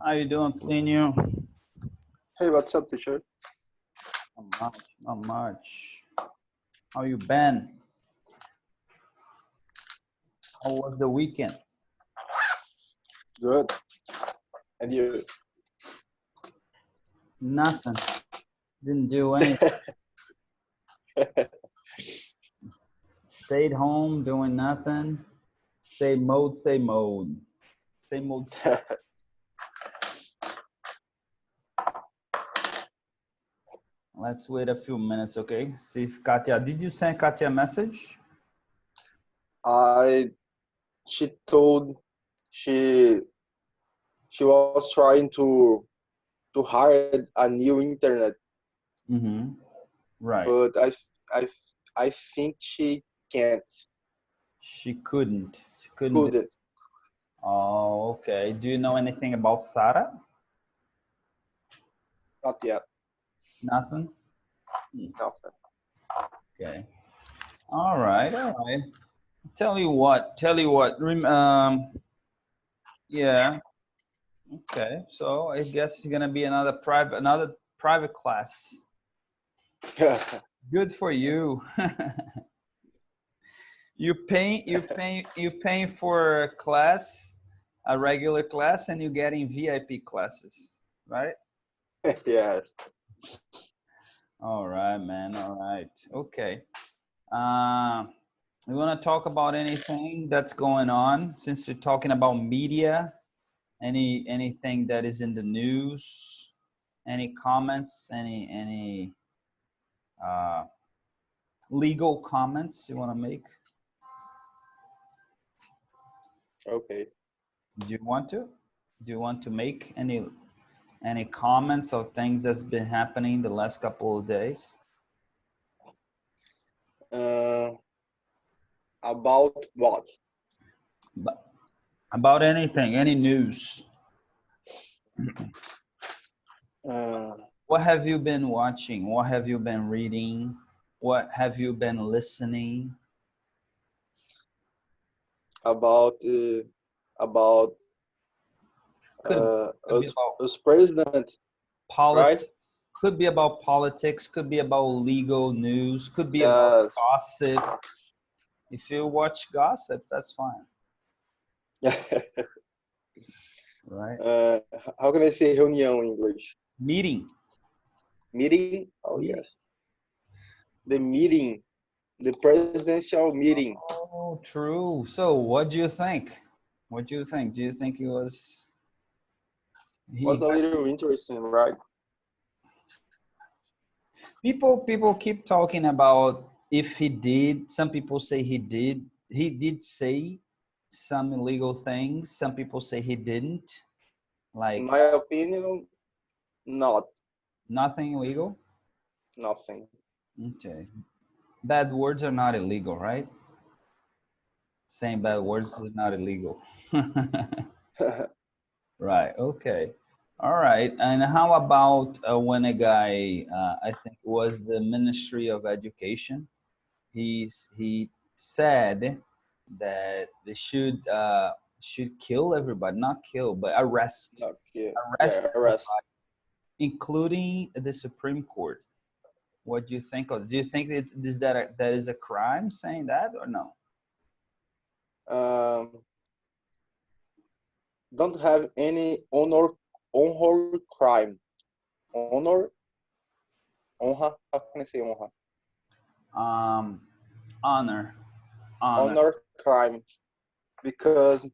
How you doing, Plinio? Hey, what's up, teacher? Not much, not much. How you been? How was the weekend? Good. And you? Nothing. Didn't do anything. Stayed home doing nothing. Same mode, same mode. Same mode. Let's wait a few minutes, okay? See if Katya, did you send Katya a message? She told she was trying to hire a new internet, Mm-hmm. Right. but I think she can't. She couldn't. She couldn't. Couldn't. Oh, okay. Do you know anything about Sarah? Not yet. Nothing? Nothing. Okay. All right. All right. Tell you what. Yeah. Okay. So I guess it's gonna be another private class. Good for you. You paying for a class, a regular class, and you're getting VIP classes, right? Yes. All right, man. All right. Okay. We want to talk about anything that's going on since you're talking about media. Anything that is in the news? Any comments? Any legal comments you want to make? Okay. Do you want to? Do you want to make any comments of things that's been happening the last couple of days? About what? About anything, any news. What have you been watching? What have you been reading? What have you been listening? About Could be about us president, politics. right? Could be about politics. Could be about legal news. Could be about Yes. gossip. If you watch gossip, that's fine, right? How can I say reunião in English? Meeting. Meeting? Oh, Meeting. yes. The meeting, the presidential meeting. Oh, true. So what do you think? What do you think? Do you think it was... Was a little interesting, right? People keep talking about if he did. Some people say he did. He did say some illegal things. Some people say he didn't. Like, In my opinion, nothing illegal? nothing. Okay. Bad words are not illegal, right? Saying bad words is not illegal. Right. Okay. All right. And how about when a guy, I think it was the Ministry of Education, he said that they should kill everybody, not kill, but arrest, Yeah, everybody, arrest. including the Supreme Court. What do you think of? Do you think that is a crime saying that or no? Don't have any honor crime. Honor? Honra? How can I say honra? Honor. Honor crime. Because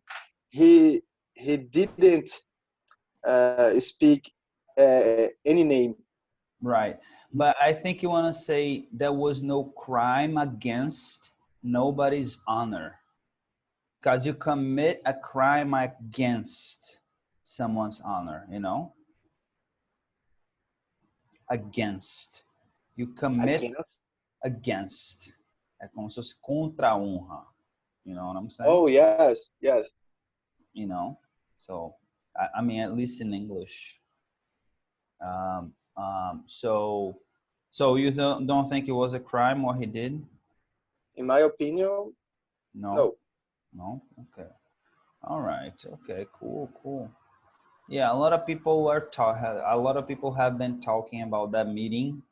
he didn't speak any name. Right. But I think you want to say there was no crime against nobody's honor. Because you commit a crime against someone's honor, you know? Against. You commit against. É como se fosse contra a honra. You know what I'm saying? Oh, yes, yes. You know? So, I mean, at least in English. So you don't think it was a crime what he did? In my opinion, no. No? Okay. All right. Okay, cool. Yeah, a lot of people are a lot of people have been talking about that meeting.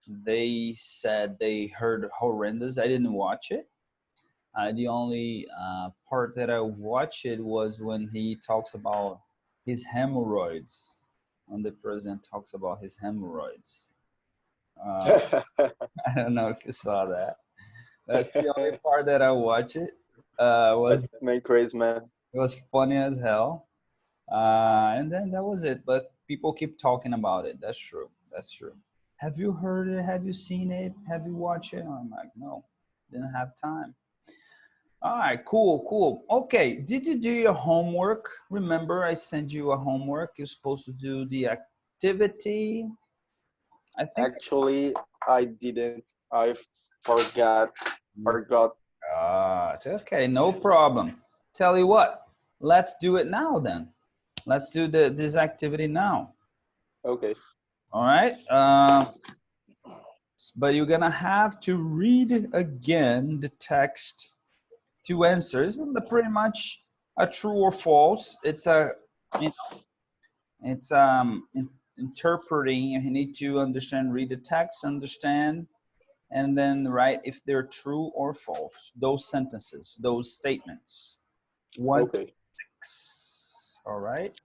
They said they heard horrendous. I didn't watch it. The only part that I watched it was when he talks about his hemorrhoids. When the president talks about his hemorrhoids. I don't know if you saw that. That's the only part that I watched it. Was Man, crazy man. It was funny as hell. And then that was it. But people keep talking about it. That's true. That's true. Have you heard it? Have you seen it? Have you watched it? I'm like, no, didn't have time. All right, cool, cool. Okay, did you do your homework? Remember, I sent you a homework. You're supposed to do the activity. I think. Actually, I didn't. I forgot. Forgot. It's okay, no problem. Tell you what, let's do it now then. Let's do this activity now. Okay. All right. But you're gonna have to read again the text to answer. It's pretty much a true or false. It's a, you know, it's interpreting. You need to understand, read the text, understand, and then write if they're true or false. Those sentences, those statements. 1 to Okay. 6. All right.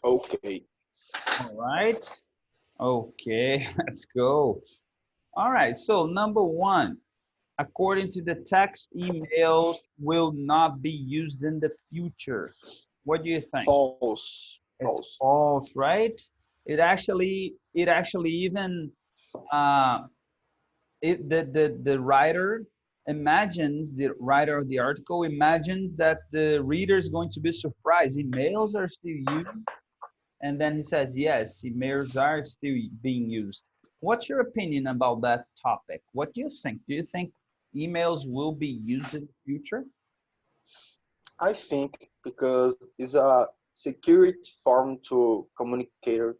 Okay. All right. Okay, let's go. All right, so number one, according to the text, emails will not be used in the future. What do you think? False. It's False. false, right? It actually even uh, the writer imagines, the writer of the article imagines that the reader is going to be surprised. Emails are still used, and then he says, yes, emails are still being used. What's your opinion about that topic? What do you think? Do you think emails will be used in the future? I think because it's a security form to communicate.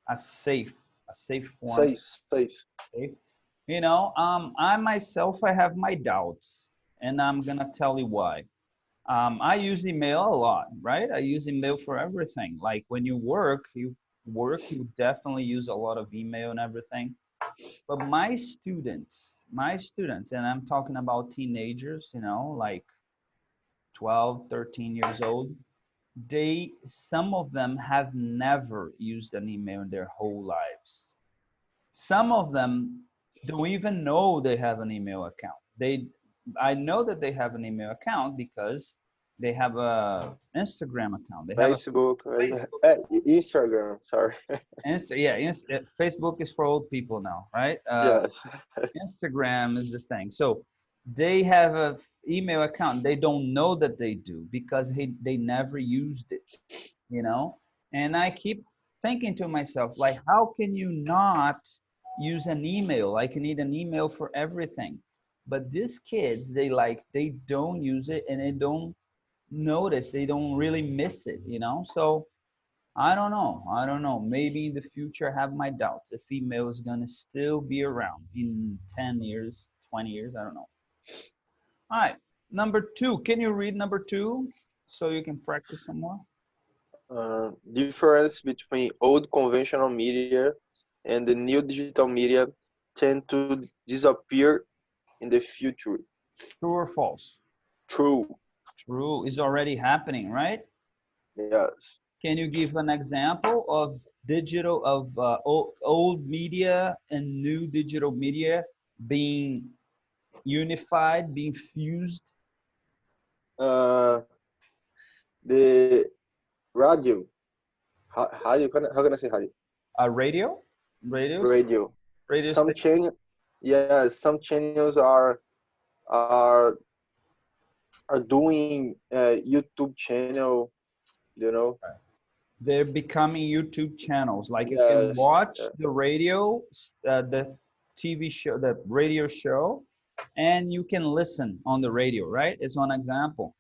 A safe, a safe form. Safe, safe. Safe. You know, I myself, I have my doubts, and I'm gonna tell you why. I use email a lot, right? I use email for everything. Like when you definitely use a lot of email and everything. But my students, and I'm talking about teenagers, like 12, 13 years old, some of them have never used an email in their whole lives. Some of them don't even know they have an email account. I know that they have an email account because they have a Instagram account. They have a Facebook, Facebook. Instagram. Sorry. Facebook is for old people now, right? Yes. Instagram is the thing. So they have a email account. They don't know that they do because they never used it, you know? And I keep thinking to myself, like, how can you not use an email? Like, you need an email for everything. But these kids, they don't use it and they don't notice, they don't really miss it, So I don't know. I don't know. Maybe in the future, I have my doubts if email is going to still be around in 10 years, 20 years. I don't know. All right. Number two. Can you read number two so you can practice some more? Difference between old conventional media and the new digital media tend to disappear in the future. True or false? True. True is already happening, right? Yes. Can you give an example of old media and new digital media being unified, being fused? Uh, the radio. How can I say radio? A radio Radio. Some station. channel. Yes, some channels are are doing YouTube channel. You know. They're becoming YouTube channels. Like you can Yes. watch the radio, the TV show, the radio show, and you can listen on the radio, right? It's one example,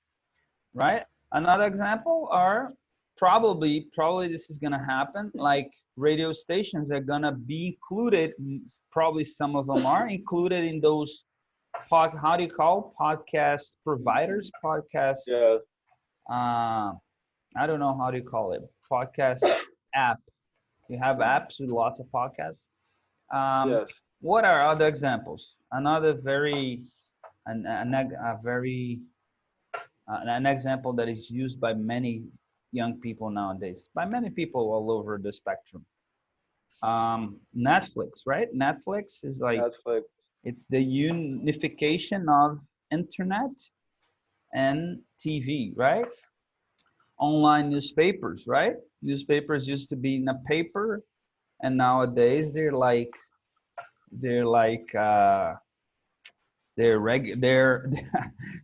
right? Another example are probably this is gonna happen. Like radio stations are gonna be included. Probably some of them are included in those how do you call podcast providers? Podcast. Yeah. Uh, I don't know how do you call it. Podcast app. You have apps with lots of podcasts. Yes. What are other examples? Another an example that is used by many young people nowadays, by many people all over the spectrum. Netflix, right? Netflix is like, Netflix. it's the unification of internet and TV, right? Online newspapers, right? Newspapers used to be in a paper, and nowadays they're like they're reg they're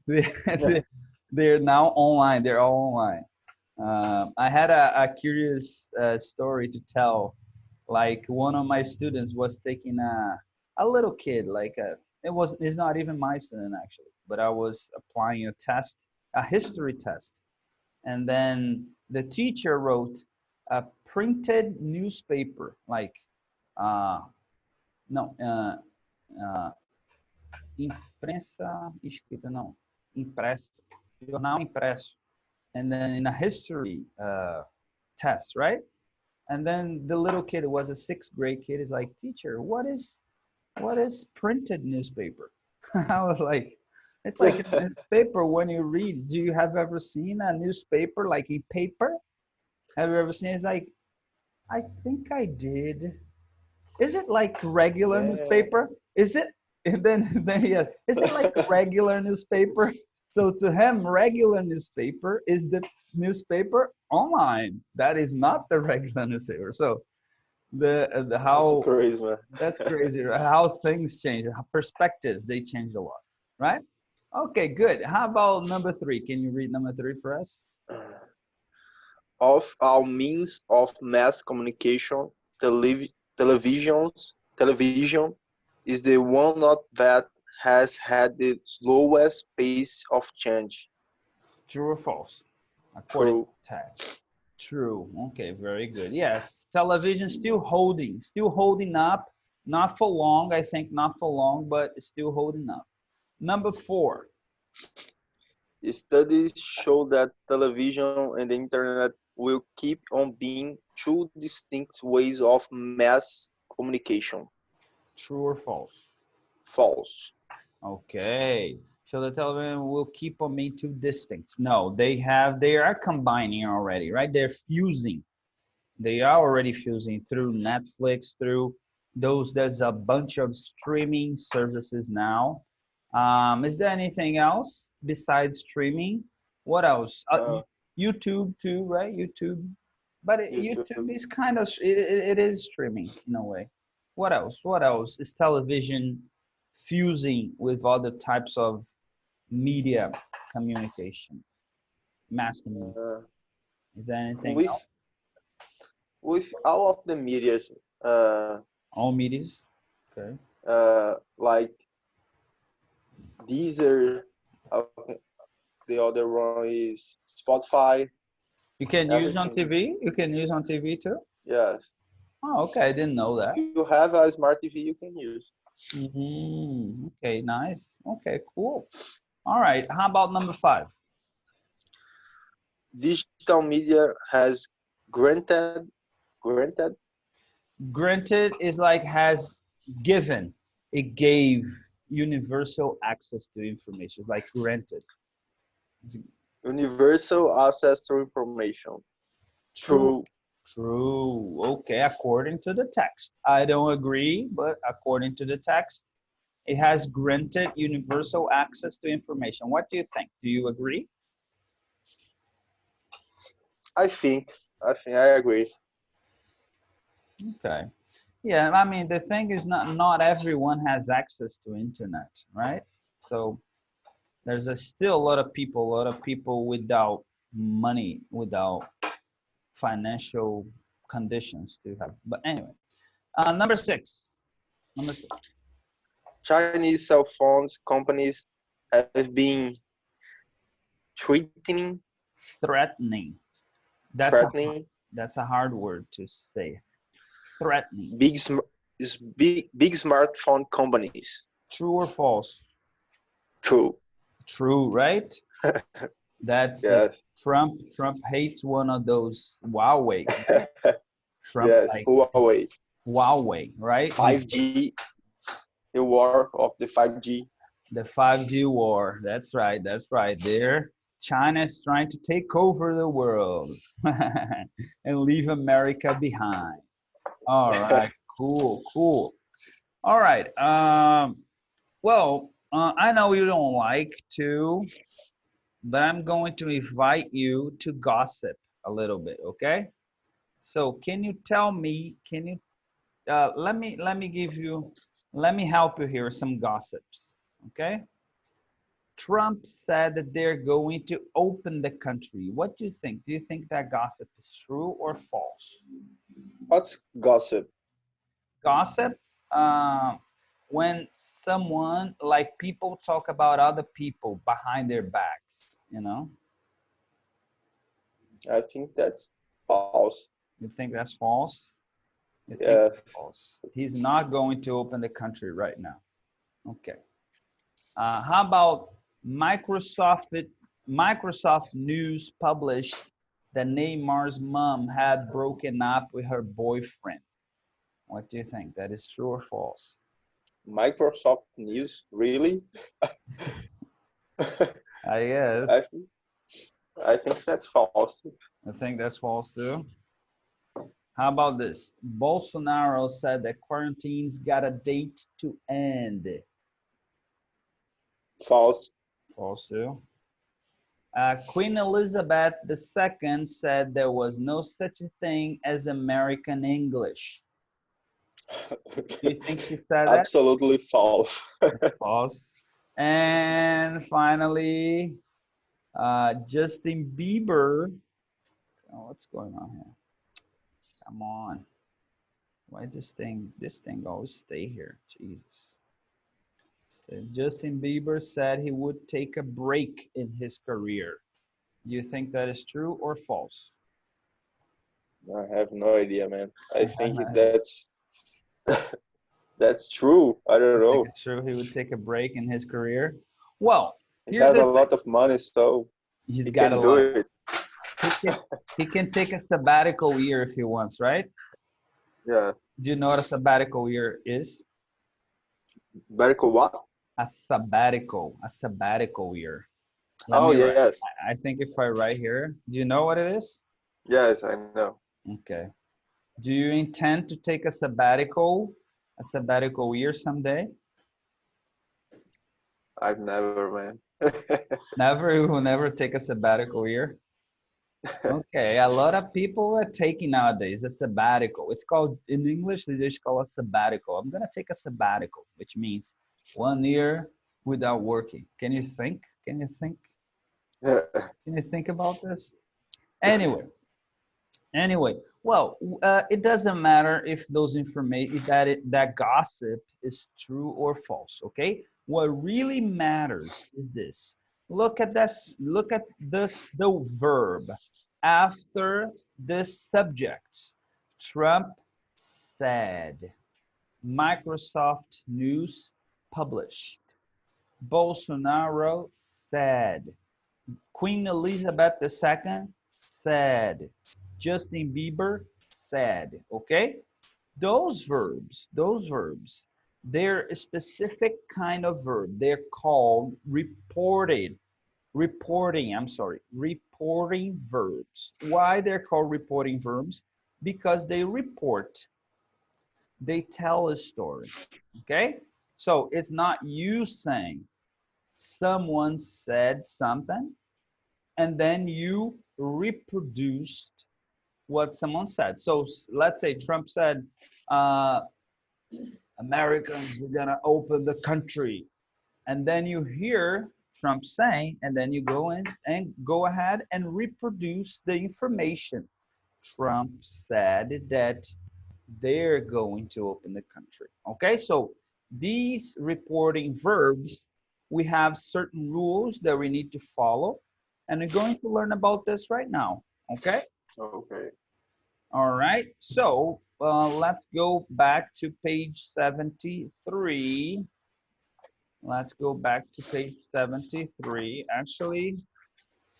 they're, they're now online. They're all online. I had a curious story to tell. Like one of my students was taking a little kid, like it's not even my student actually, but I was applying a test, a history test, and then the teacher wrote a printed newspaper, like uh, no, imprensa escrita, não, impressa, jornal impresso, and then in a history test, right? And then the little kid, was a sixth grade kid, is like, teacher, what is printed newspaper? I was like, it's like a newspaper when you read. Do you have ever seen a newspaper like in paper? Have you ever seen it? It's like, I think I did. Is it like regular Yeah, newspaper? Is it? And then yeah, is it like regular newspaper? So to him, regular newspaper is the newspaper online. That is not the regular newspaper. So the that's how crazy, man. that's crazy. Right? How things change, how perspectives they change a lot, right? Okay, good. How about number three? Can you read number three for us? Of all means of mass communication, television is the one not that has had the slowest pace of change. True or false? According to True. tag. True. Okay, very good. Yes, television still holding up. Not for long, I think not for long, but it's still holding up. Number four. Studies show that television and the internet will keep on being two distinct ways of mass communication. True or false? False. Okay. So the television will keep on being too distinct. No, they are combining already, right? They're fusing. They are already fusing through Netflix, through those, there's a bunch of streaming services now. Is there anything else besides streaming? What else? Uh, YouTube too, right? YouTube. But YouTube YouTube. is kind of, it is streaming in a way. What else? What else? Is television fusing with other types of media communication, mass communication? Uh, Is there anything else? with with all of the medias, uh, All medias? Okay. like Deezer, uh, the other one is Spotify, You can use on everything. TV? You can use on TV too? Yes. Oh, okay. I didn't know If that. you have a smart TV, you can use. Okay, nice. Okay, cool. All right. How about number five? Digital media has granted Granted is like has given. It gave universal access to information. Like granted. universal access to information. True. True. True. Okay, according to the text. I don't agree, but according to the text, it has granted universal access to information. What do you think? Do you agree? I think. I agree. Okay. Yeah, I mean the thing is not everyone has access to internet, right? So there's still a lot of people without money, without financial conditions to have. But anyway, number six. Number six. Chinese cell phones companies have been threatening Threatening. That's a threatening that's a hard word to say. Threatening. big smartphone companies. True or false? True. True, right? That's Yes. Trump hates one of those Huawei, right? Trump Yes. like Huawei. Huawei, right? 5G. The war of the 5G. The 5G war. That's right. That's right. There, China is trying to take over the world and leave America behind. All right. Cool. Cool. All right. Well, I know you don't like to, but I'm going to invite you to gossip a little bit. Okay. So can you tell me? Can you let me help you here with some gossips. Okay. Trump said that they're going to open the country. What do you think? Do you think that gossip is true or false? What's gossip? Gossip, uh, when someone, like people talk about other people behind their backs, you know? I think that's false. You think that's false? You think Yeah. it's false. He's not going to open the country right now. Okay. How about Microsoft? Microsoft News published that Neymar's mom had broken up with her boyfriend. What do you think? That is true or false? Microsoft News, really? I guess. I think I think that's false. I think that's false too. How about this? Bolsonaro said that quarantine's got a date to end. False. False too. Queen Elizabeth II said there was no such a thing as American English. Do you think she said that? Absolutely false. False. And finally, Justin Bieber. Oh, what's going on here? Come on. Why this thing always stay here? Jesus. So Justin Bieber said he would take a break in his career. Do you think that is true or false? I have no idea, man. I think that's true. I don't You think know. it's true he would take a break in his career? Well, He here's has the a thing. lot of money, so He's he got a can do lot. it. He can take a sabbatical year if he wants, right? Yeah. Do you know what a sabbatical year is? Medical what? A sabbatical year. Let Oh, me write. yes. I think if I write here, do you know what it is? Yes, I know. Okay. Do you intend to take a sabbatical year someday? I've never, man. Never, you will never take a sabbatical year. Okay, a lot of people are taking nowadays a sabbatical. It's called, in English, they just call it sabbatical. I'm gonna take a sabbatical, which means 1 year without working. Can you think? Can you think? Can you think about this? Anyway, well, it doesn't matter if those information that gossip is true or false. Okay, what really matters is this. Look at this. Look at this. The verb after this subject. Trump said. Microsoft News published. Bolsonaro said. Queen Elizabeth II said. Justin Bieber said. Okay? Those verbs, they're a specific kind of verb. They're called reporting verbs. Why they're called reporting verbs? Because they report. They tell a story. Okay? So it's not you saying someone said something and then you reproduced what someone said. So let's say Trump said, Americans, we're gonna open the country. And then you hear Trump saying, and then you go in and go ahead and reproduce the information. Trump said that they're going to open the country. Okay, so these reporting verbs, we have certain rules that we need to follow, and we're going to learn about this right now. Okay. Okay. All right, so let's go back to page 73. Let's go back to page 73. Actually,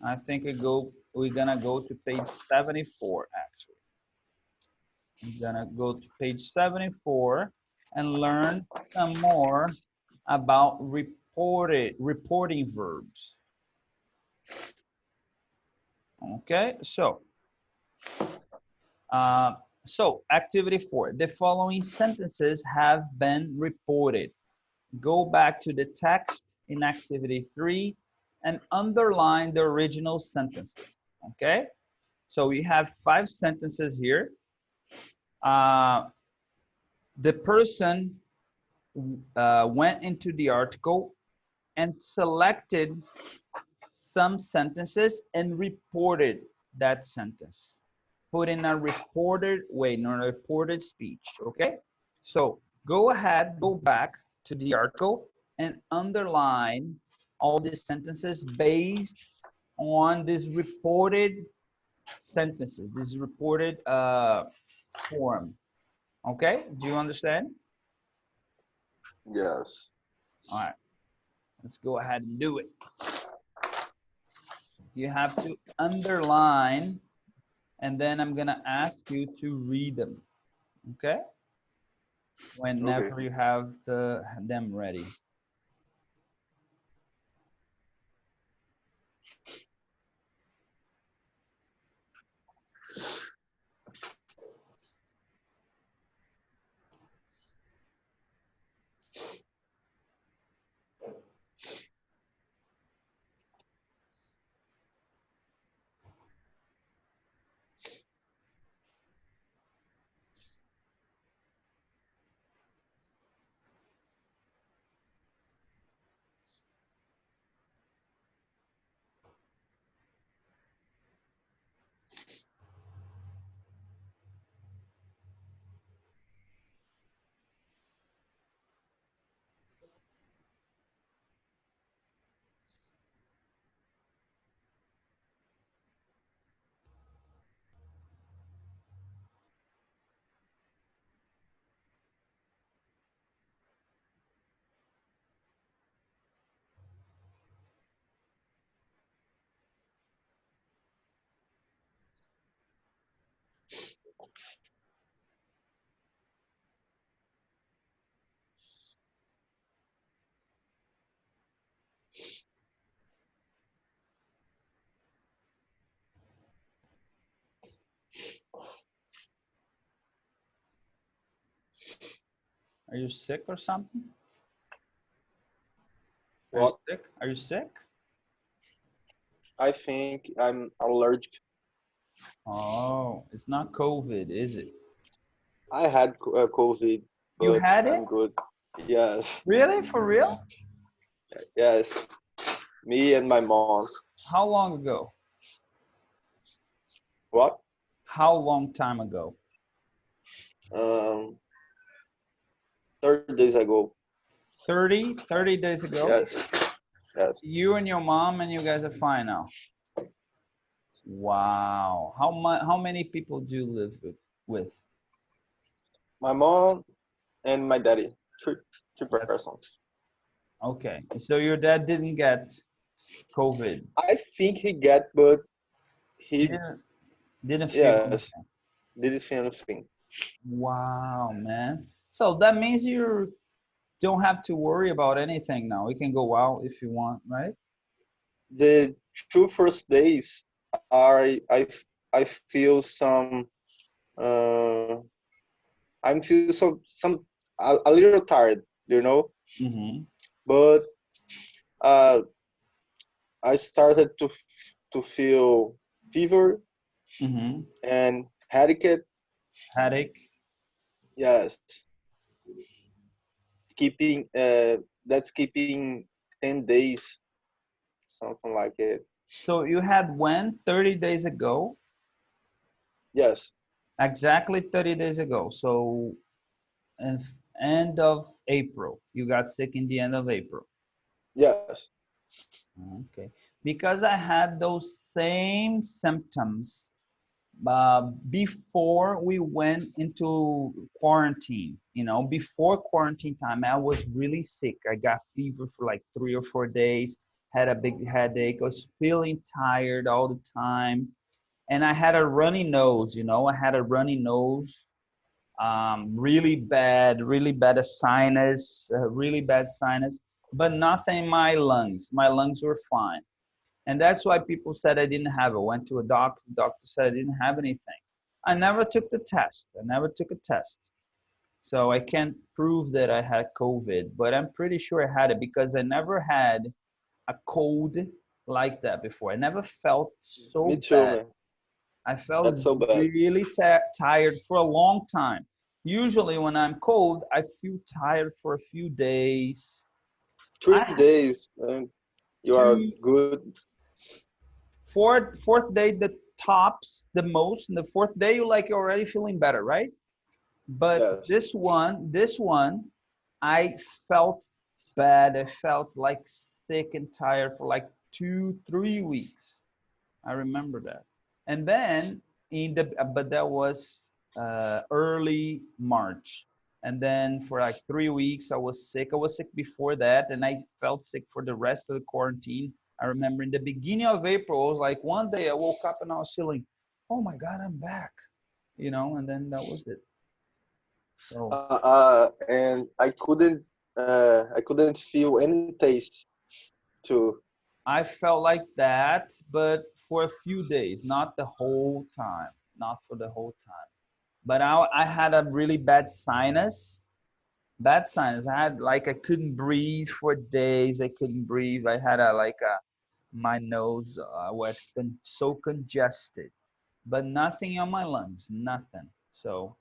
I think we're gonna go to page 74, actually. I'm gonna go to page 74 and learn some more about reporting verbs. Okay, so activity 4. The following sentences have been reported. Go back to the text in activity 3 and underline the original sentences. Okay, so we have 5 sentences here. The person went into the article and selected some sentences and reported that sentence. Put in a reported way, not a reported speech, okay? So go ahead, go back to the article and underline all these sentences based on these reported sentences, this reported form. Okay, do you understand? Yes. All right, let's go ahead and do it. You have to underline, and then I'm gonna ask you to read them, okay? Whenever you have them ready. Are you sick or something? Are you What? sick? Are you sick? I think I'm allergic. Oh, it's not COVID, is it? I had COVID, You but had it? I'm good. Yes, Really? For real? yes. Me and my mom. How long ago? What? How long time ago? Um, 30 days ago. 30 days ago? Yes, yes. You and your mom and you guys are fine now. Wow. How many people do you live with? My mom and my daddy. Three persons. Okay. So your dad didn't get COVID. I think he got, but He he, didn't feel yes, anything. didn't feel anything. Wow, man. So that means you don't have to worry about anything now. You can go out if you want, right? The 2 first days, I feel some, uh, I feel some a little tired, you know, Mm-hmm. but uh, I started to feel fever Mm-hmm. and headache. Headache. Yes, keeping that's keeping 10 days, something like it. So you had when? 30 days ago? Yes, Exactly 30 days ago. So in end of April. You got sick in the end of April. yes, Okay. Because I had those same symptoms before we went into quarantine. You know, before quarantine time, I was really sick. I got fever for like 3 or 4 days, had a big headache. I was feeling tired all the time. And I had a runny nose, you know, I had a runny nose, really bad sinus, really bad sinus, but nothing in my lungs. My lungs were fine. And that's why people said I didn't have it. Went to a doctor, the doctor said I didn't have anything. I never took the test. I never took a test. So I can't prove that I had COVID, but I'm pretty sure I had it because I never had a cold like that before. I never felt me so too, bad. man. I felt That's so bad. really tired for a long time. Usually when I'm cold, I feel tired for a few days. Three I days, and you are two, good. fourth day the tops the most, and the fourth day you're already feeling better, right? But Yes. this one, I felt bad. I felt like sick and tired for like 2, 3 weeks. I remember that. And then but that was early March. And then for like 3 weeks, I was sick. I was sick before that, and I felt sick for the rest of the quarantine. I remember in the beginning of April, it was like one day I woke up and I was feeling, oh my God, I'm back, and then that was it. So And I couldn't feel any taste too. I felt like that, but for a few days, not the whole time, not for the whole time. But I had a really bad sinus. I had like I couldn't breathe for days. I couldn't breathe. I had my nose was so congested, but nothing on my lungs, nothing. So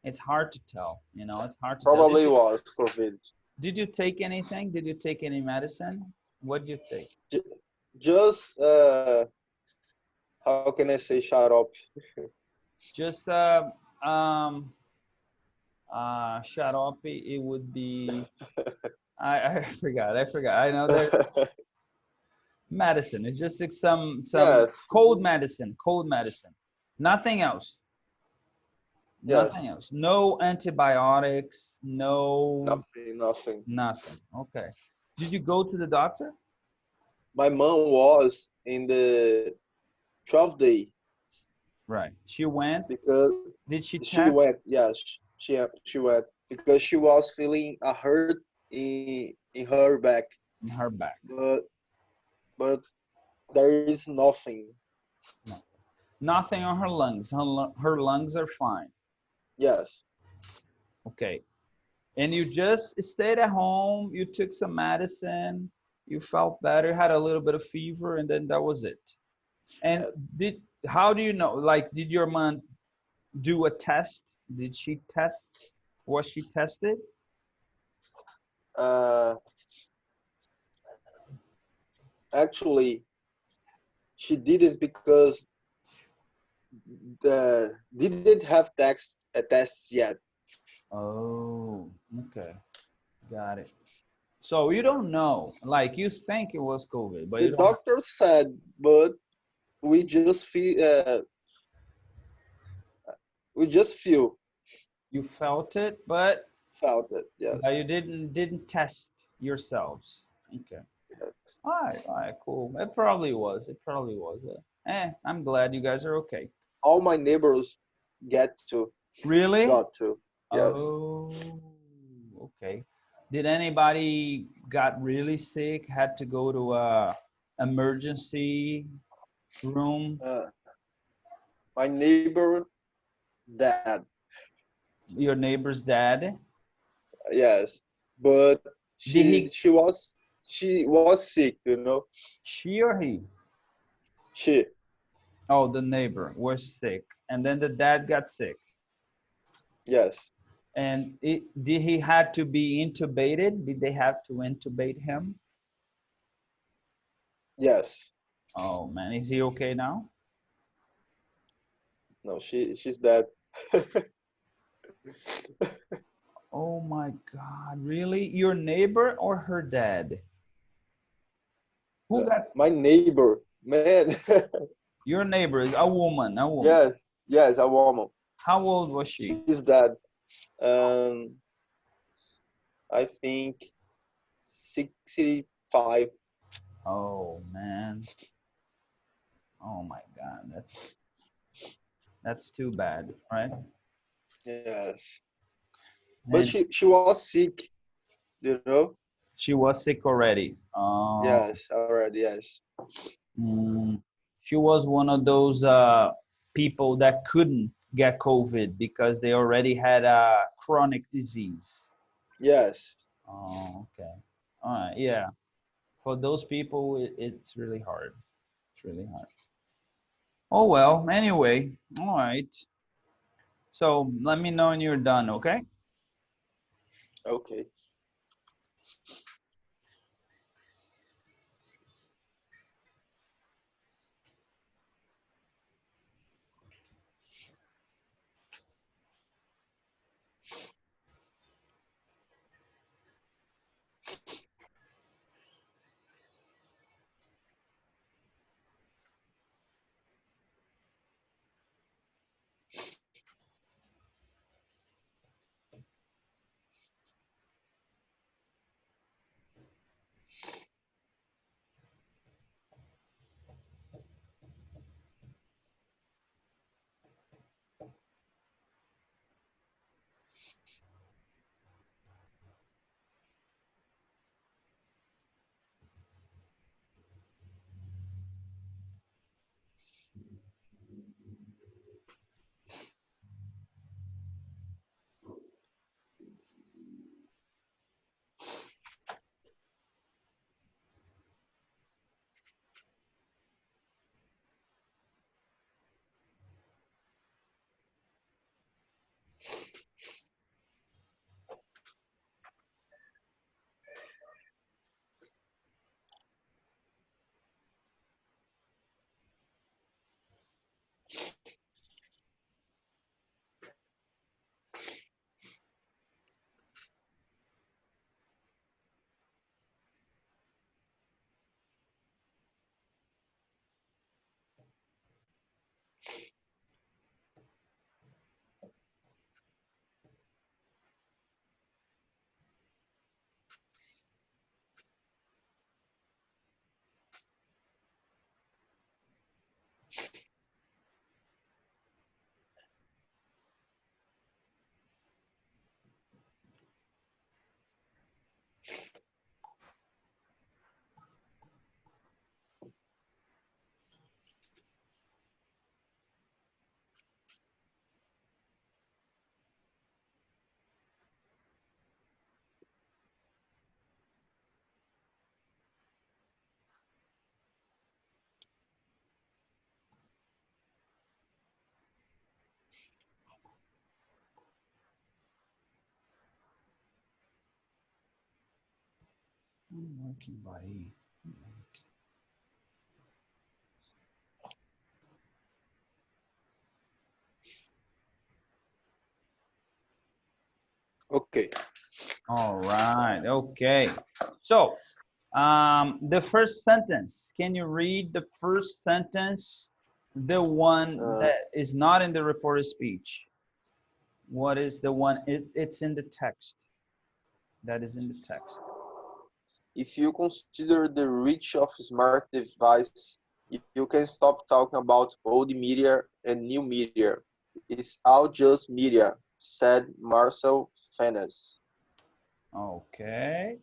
it's hard to tell. It's hard to tell. Probably was COVID. Did you take anything? Did you take any medicine? What did you take? Just how can I say shut up? Just um shut up. It would be. I forgot. I forgot. I know that medicine. It's just like some Yes, cold medicine. Cold medicine. Nothing else. yes. Nothing else. No antibiotics. No Nothing. nothing. Okay. Did you go to the doctor? My mom was in the 12th day. Right. She went. because Did she she test? went. Yes, she went because she was feeling a hurt in her back, In her back. but but there is nothing. No. Nothing on her lungs. Her lungs are fine. Yes, Okay. And you just stayed at home, you took some medicine, you felt better, had a little bit of fever, and then that was it. And yes. how do you know? Like, did your mom do a test? Did she test? Was she tested? Uh, actually, she didn't because the didn't have tests yet. Oh, okay. Got it. So you don't know, like you think it was COVID, but The you don't know. doctor said, but we just feel we just You felt it, but felt it. Yes, you didn't test yourselves. Okay. yes. All right, cool. It probably was. It probably was. I'm glad you guys are okay. All my neighbors get to Really? got to. Yes, Oh, okay. Did anybody got really sick, had to go to a emergency room? uh, my neighbor dad. Your neighbor's dad? Yes, but Did he, she was sick. You know, she or he? she. Oh, the neighbor was sick. And then the dad got sick. Yes, And did he had to be intubated? Did they have to intubate him? yes. Oh man, is he okay now? No, she's dead. Oh my God, really? Your neighbor or her dad? Who got My neighbor, man. your neighbor is a woman, a woman. Yes, yes, a woman. How old was she? She's dead. Um, I think 65. Oh man. Oh my God, that's too bad, right? Yes, but And she was sick. You know. she was sick already. Oh, Yes, already. Yes. mm, she was one of those people that couldn't get COVID because they already had a chronic disease. Yes. Oh, okay. All right, yeah. For those people, it's really hard. It's really hard. Oh well, anyway, all right. So let me know when you're done, okay? Okay. Working body. Okay. All right. Okay. So, the first sentence. Can you read the first sentence? The one Uh, that is not in the reported speech. What is the one? It's in the text. That is in the text. if you consider the reach of smart device, you can stop talking about old media and new media. It's all just media, said Marcel Fenes. Okay.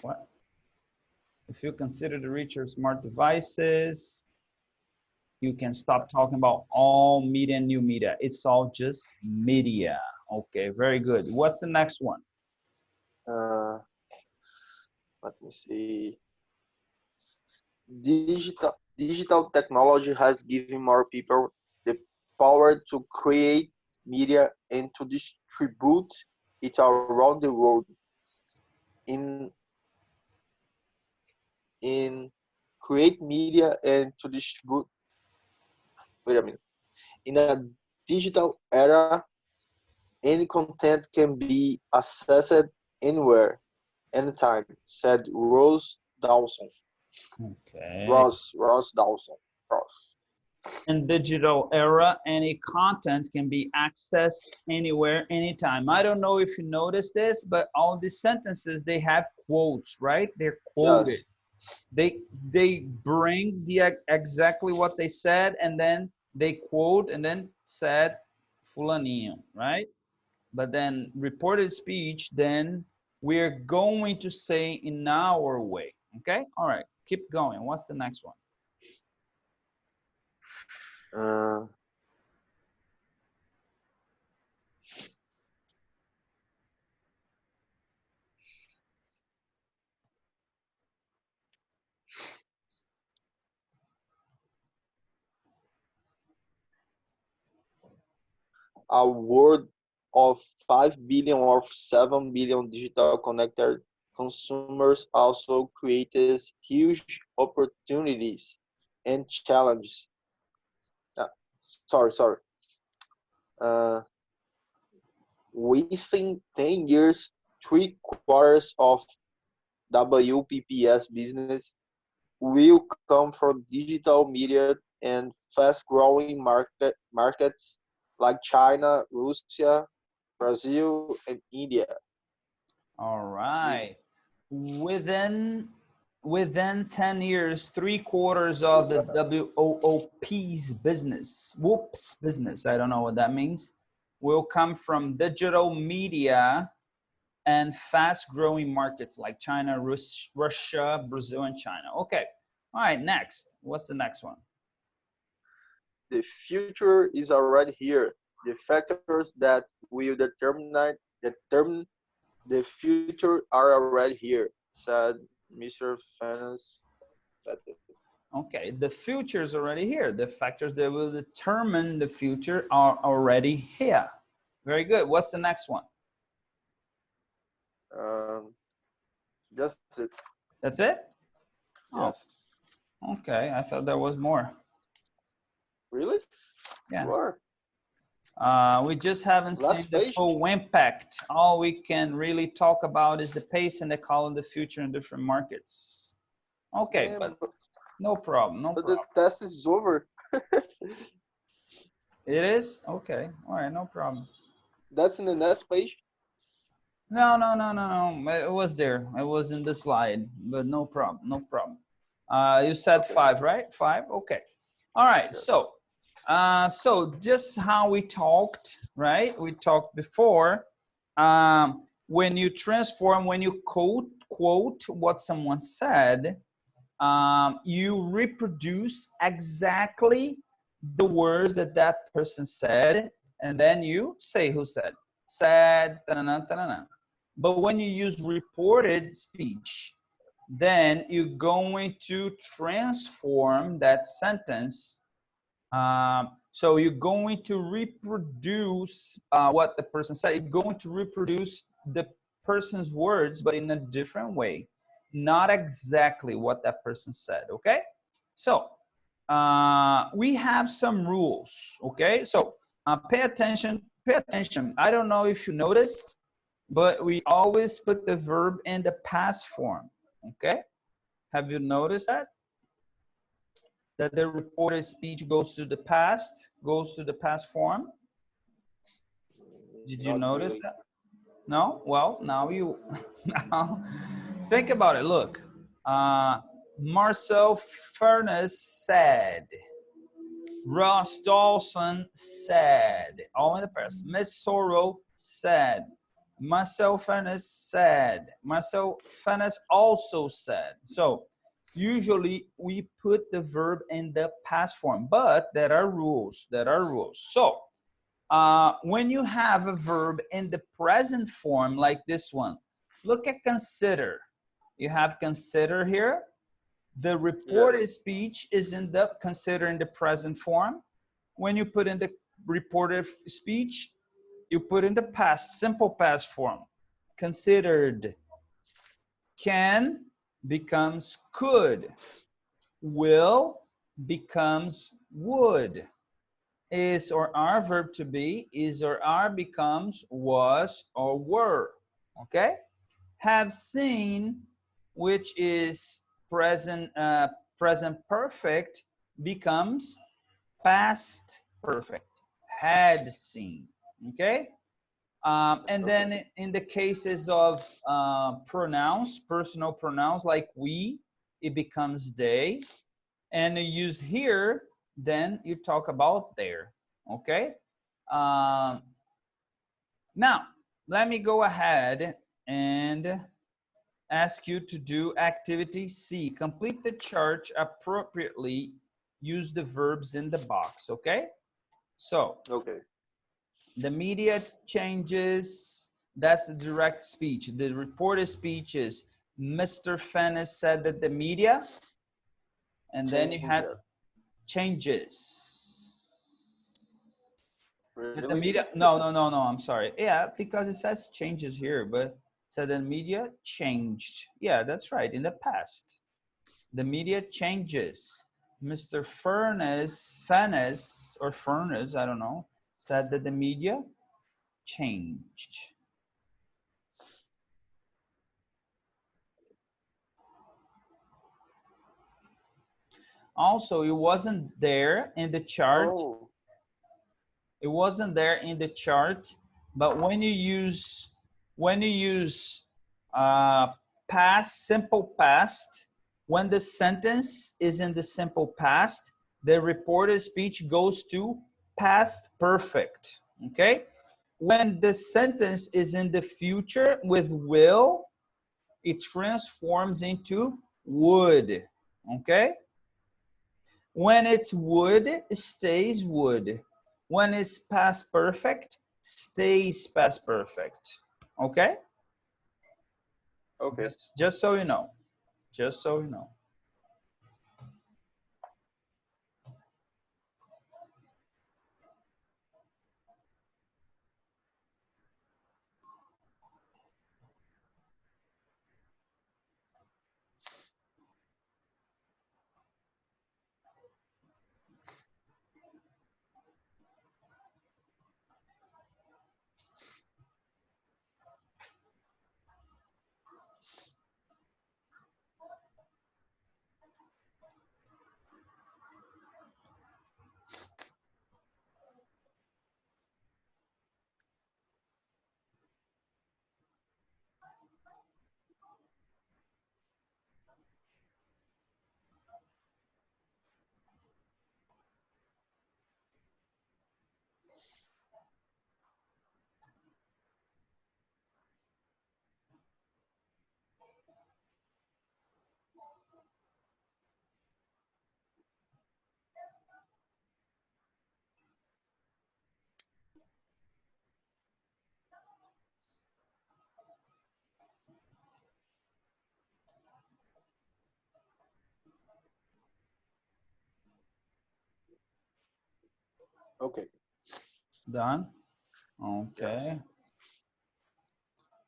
What? If you consider the reach of smart devices, you can stop talking about all media and new media. It's all just media. Okay, very good. What's the next one? Uh, Let me see. Digital technology has given more people the power to create media and to distribute it around the world. In in create media and to distribute. Wait a minute. In a digital era, any content can be accessed anywhere, anytime, said Rose Dawson. Okay. Ross Dawson. Ross. In digital era, any content can be accessed anywhere, anytime. I don't know if you noticed this, but all these sentences, they have quotes, right? They're quoted. Yes. They bring the exactly what they said, and then they quote and then said fulaninho, right? But then reported speech, then we're going to say in our way. Okay, all right, keep going. What's the next one? Uh, a world of 5 billion or 7 billion digital connected consumers also creates huge opportunities and challenges. Uh, sorry. Uh, Within 10 years, 3/4 of WPP's business will come from digital media and fast-growing markets like China, Russia, Brazil, and India. All right, within 10 years, 3/4 of the WOOP's business, whoops business, I don't know what that means, will come from digital media and fast-growing markets like China, Russia, Brazil, and China. Okay. All right, next. What's the next one? The future is already here. The factors that will determine the future are already here, said Mr. Fanes. That's it. Okay, the future is already here. The factors that will determine the future are already here. Very good. What's the next one? Um, that's it. That's it? Oh, Yes. okay. I thought there was more. Really? Yeah. Sure. We just haven't seen Last the page. full impact. All we can really talk about is the pace and the call in the future in different markets. Okay, Yeah, but no problem, no but the problem. test is over. It is? Okay, all right, no problem. That's in the next page. No, no, no, no, no. It was there. It was in the slide, but no problem, no problem. You said 5, right? 5, okay. All right, Yes. so just how we talked, right? We talked before. When you transform, when you quote what someone said, you reproduce exactly the words that that person said, and then you say who said, ta-na-na, ta-na-na. But when you use reported speech, then you're going to transform that sentence. So you're going to reproduce what the person said. You're going to reproduce the person's words, but in a different way. Not exactly what that person said, okay? So we have some rules, okay? So pay attention, pay attention. I don't know if you noticed, but we always put the verb in the past form, okay? Have you noticed that? That the reported speech goes to the past form? Did you Not notice really. that? No? Well, now you, now think about it. Look, Marcel Furness said, Ross Dawson said, all in the past. Miss Sorrow said, Marcel Furness said, Marcel Furness also said. So usually we put the verb in the past form, but there are rules, So when you have a verb in the present form like this one, look at consider. You have consider here. The reported Yes. speech is in the consider in the present form. When you put in the reported speech, you put in the past, simple past form. Considered. Can becomes could. Will becomes would. Is or are verb to be, is or are becomes was or were. Okay? Have seen, which is present present perfect, becomes past perfect. Had seen. Okay? And Okay. then in the cases of pronouns, personal pronouns like we, it becomes they. And you use here, then you talk about there. Okay? Um, now, let me go ahead and ask you to do activity C. Complete the chart appropriately. Use the verbs in the box, okay? So, Okay. the media changes, that's the direct speech. The reported speech is Mr. Fennis said that the media, and then you Change had it. changes. But the Really? media, no, I'm sorry. Yeah, because it says changes here, but so the media changed. Yeah, that's right, in the past. The media changes. Mr. Furnace, I don't know, said that the media changed. Also, it wasn't there in the chart. Oh. It wasn't there in the chart, but when you use past, simple past, when the sentence is in the simple past, the reported speech goes to past perfect. Okay? When the sentence is in the future with will, it transforms into would. Okay? When it's would, it stays would. When it's past perfect, stays past perfect. Okay? Okay. Just so you know. Just so you know. Okay. Done? Yes. Okay.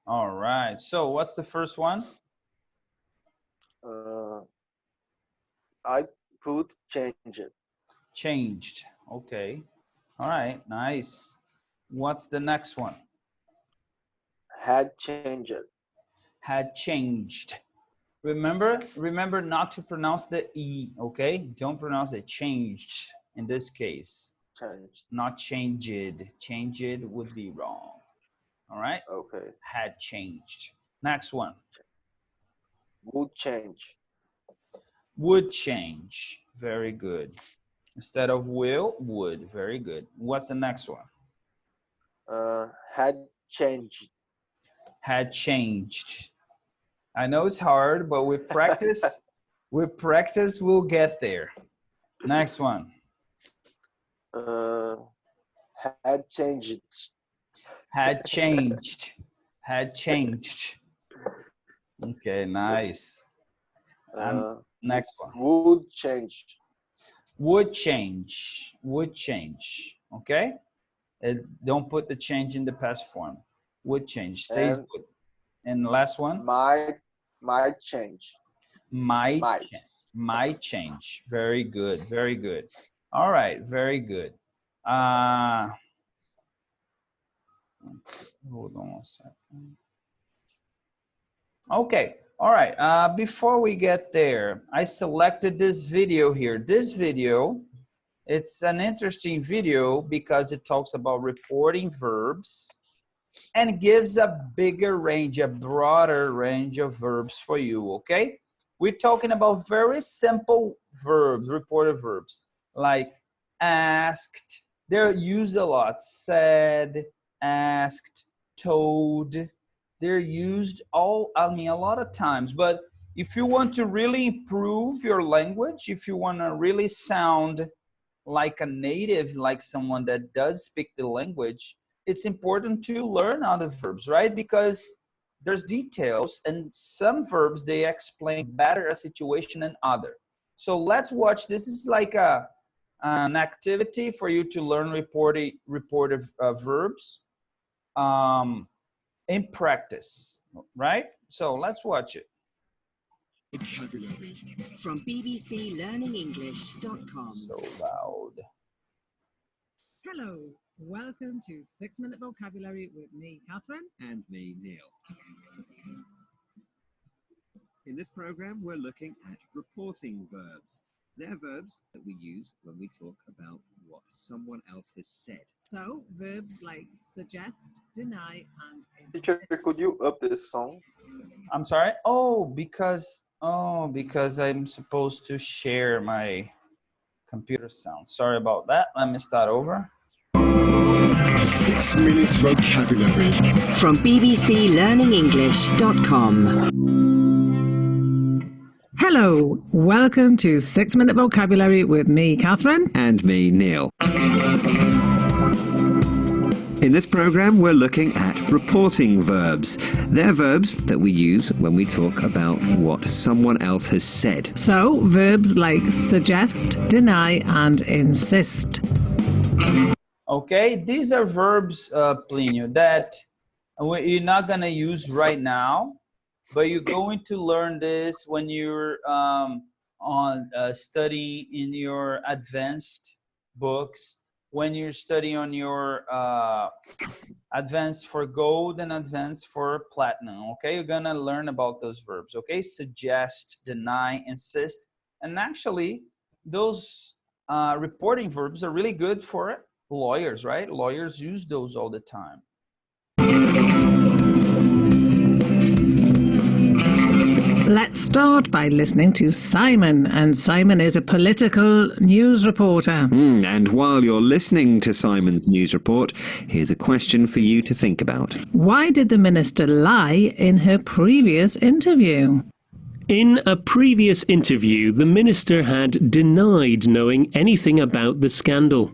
All right. So what's the first one? I put changed. Changed. Okay. All right. Nice. What's the next one? Had changed. Had changed. Remember not to pronounce the E, okay? Don't pronounce it. Changed in this case. Changed. Not changed. Changed would be wrong. All right? Okay. Had changed. Next one. Would change. Would change. Very good. Instead of will, would. Very good. What's the next one? Had changed. Had changed. I know it's hard, but with practice, we'll get there. Next one. Had changed. Had changed. Had changed. Okay, nice. Next one. Would change. Would change. Would change. Okay? Don't put the change in the past form. Would change. Stays would. And last one. Might change. Might change. Very good. Very good. All right. Very good. Hold on a second. Okay. All right. Before we get there, I selected this video here. This video, it's an interesting video because it talks about reporting verbs and gives a bigger range, a broader range of verbs for you, okay? We're talking about very simple verbs, reported verbs, like asked. They're used a lot. Said, asked, told. They're used a lot of times. But if you want to really improve your language, if you want to really sound like a native, like someone that does speak the language, it's important to learn other verbs, right? Because there's details and some verbs, they explain better a situation than other. So let's watch. This is like an activity for you to learn reported verbs in practice, right? So let's watch it. Vocabulary from bbclearningenglish.com. So loud. Hello, welcome to 6-Minute Vocabulary with me, Catherine. And me, Neil. In this program, we're looking at reporting verbs. They're verbs that we use when we talk about what someone else has said. So, verbs like suggest, deny, and Teacher, insist. could you up the song? I'm sorry. Because I'm supposed to share my computer sound. Sorry about that. Let me start over. 6-Minute Vocabulary From bbclearningenglish.com. Hello, welcome to 6-Minute Vocabulary with me, Catherine. And me, Neil. In this program, we're looking at reporting verbs. They're verbs that we use when we talk about what someone else has said. So, verbs like suggest, deny, and insist. Okay, these are verbs, Plinio, that you're not going to use right now, but you're going to learn this when you're studying in your advanced books, when you're studying on your advanced for gold and advanced for platinum, okay? You're going to learn about those verbs, okay? Suggest, deny, insist. And actually, those reporting verbs are really good for lawyers, right? Lawyers use those all the time. Let's start by listening to Simon, and Simon is a political news reporter. And while you're listening to Simon's news report, here's a question for you to think about. Why did the minister lie in her previous interview? In a previous interview, the minister had denied knowing anything about the scandal.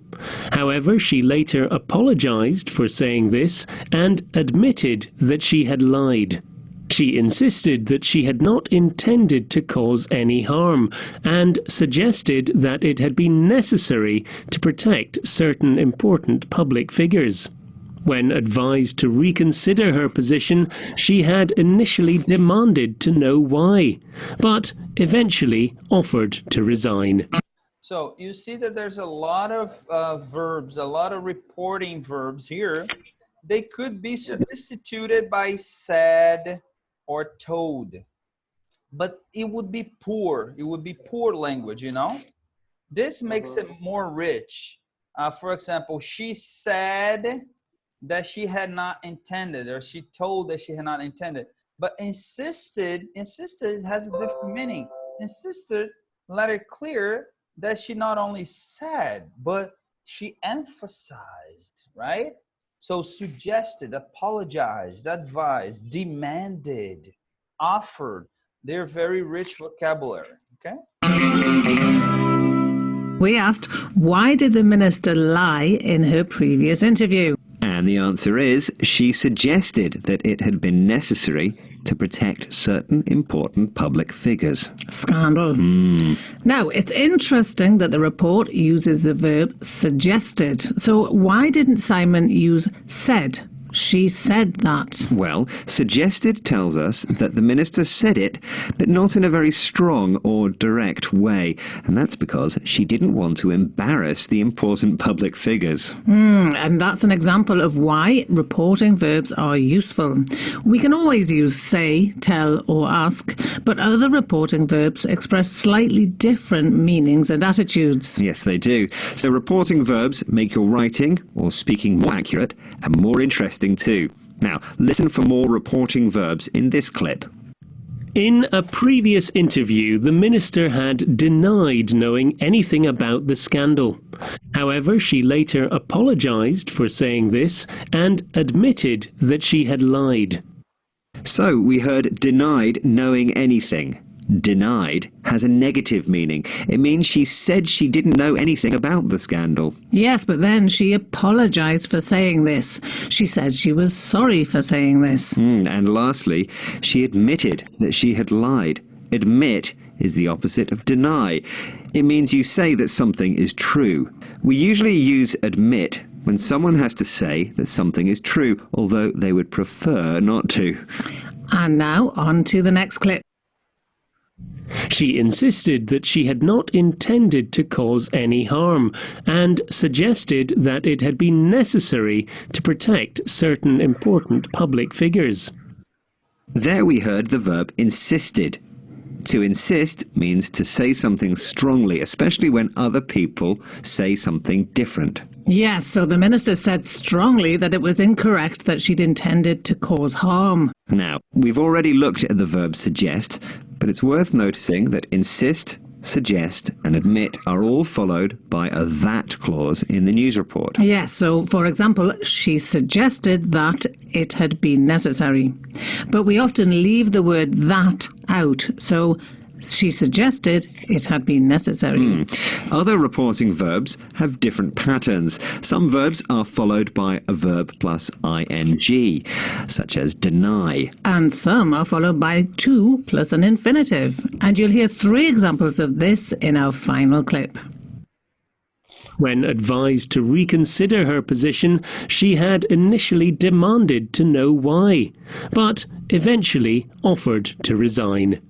However, she later apologised for saying this and admitted that she had lied. She insisted that she had not intended to cause any harm and suggested that it had been necessary to protect certain important public figures. When advised to reconsider her position, she had initially demanded to know why, but eventually offered to resign. So you see that there's a lot of verbs, a lot of reporting verbs here. They could be substituted by said or told, but it would be poor. It would be poor language, you know? This makes it more rich. For example, she said that she had not intended, or she told that she had not intended. But insisted has a different meaning. Insisted, let it clear that she not only said, but she emphasized, right? So suggested, apologized, advised, demanded, offered. They're very rich vocabulary, okay? We asked, why did the minister lie in her previous interview? And the answer is, she suggested that it had been necessary to protect certain important public figures. Scandal. Now, it's interesting that the report uses the verb suggested. So why didn't Simon use said? She said that. Well, suggested tells us that the minister said it, but not in a very strong or direct way. And that's because she didn't want to embarrass the important public figures. And that's an example of why reporting verbs are useful. We can always use say, tell, or ask, but other reporting verbs express slightly different meanings and attitudes. Yes, they do. So reporting verbs make your writing or speaking more accurate and more interesting too. Now, listen for more reporting verbs in this clip. In a previous interview, the minister had denied knowing anything about the scandal. However, she later apologised for saying this and admitted that she had lied. So we heard denied knowing anything. Denied has a negative meaning. It means she said she didn't know anything about the scandal. Yes, but then she apologised for saying this. She said she was sorry for saying this. And lastly, she admitted that she had lied. Admit is the opposite of deny. It means you say that something is true. We usually use admit when someone has to say that something is true, although they would prefer not to. And now on to the next clip. She insisted that she had not intended to cause any harm and suggested that it had been necessary to protect certain important public figures. There we heard the verb insisted. To insist means to say something strongly, especially when other people say something different. Yes, so the minister said strongly that it was incorrect that she'd intended to cause harm. Now, we've already looked at the verb suggest, but it's worth noticing that insist, suggest and admit are all followed by a that clause in the news report. Yes, so for example, she suggested that it had been necessary. But we often leave the word that out, so she suggested it had been necessary. Other reporting verbs have different patterns. Some verbs are followed by a verb plus ing, such as deny. And some are followed by to plus an infinitive. And you'll hear 3 examples of this in our final clip. When advised to reconsider her position, she had initially demanded to know why, but eventually offered to resign.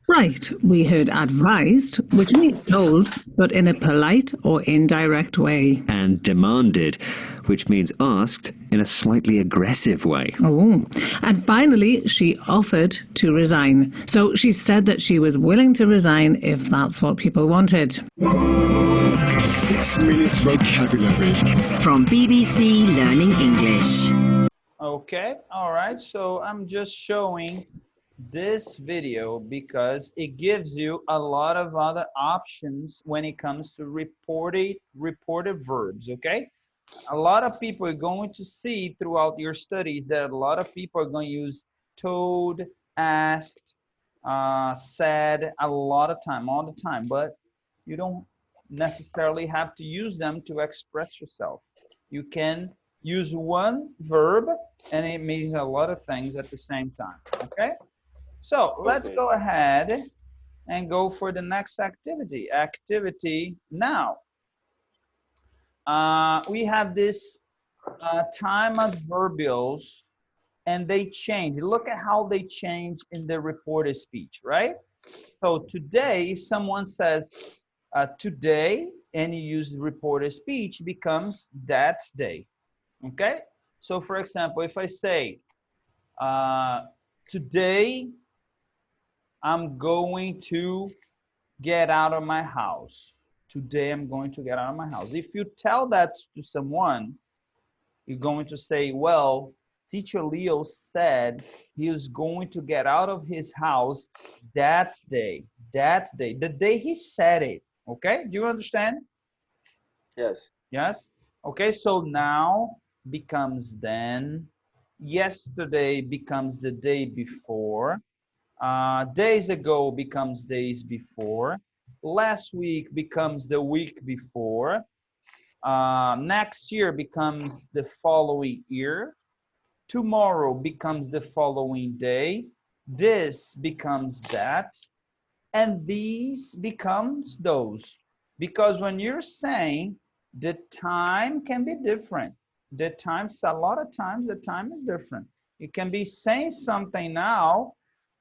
Right, we heard advised, which means told, but in a polite or indirect way. And demanded, which means asked in a slightly aggressive way. Oh, and finally, she offered to resign. So she said that she was willing to resign if that's what people wanted. 6 minutes vocabulary. From BBC Learning English. Okay, all right, so I'm just showing this video because it gives you a lot of other options when it comes to reported verbs, okay? A lot of people are going to see throughout your studies that a lot of people are going to use told, asked, said a lot of time, all the time, but you don't necessarily have to use them to express yourself. You can use one verb and it means a lot of things at the same time, okay? So let's go ahead and go for the next activity. Activity now. We have this time adverbials, and they change. Look at how they change in the reported speech, right? So today, if someone says today, and you use reported speech, becomes that day, okay? So for example, if I say, today, I'm going to get out of my house. Today, I'm going to get out of my house. If you tell that to someone, you're going to say, well, Teacher Leo said he was going to get out of his house that day, the day he said it. Okay, do you understand? Yes. Yes? Okay, so now becomes then, yesterday becomes the day before, days ago becomes days before, last week becomes the week before, next year becomes the following year, tomorrow becomes the following day, this becomes that, and these becomes those. Because when you're saying the time can be different, the times, a lot of times the time is different. You can be saying something now,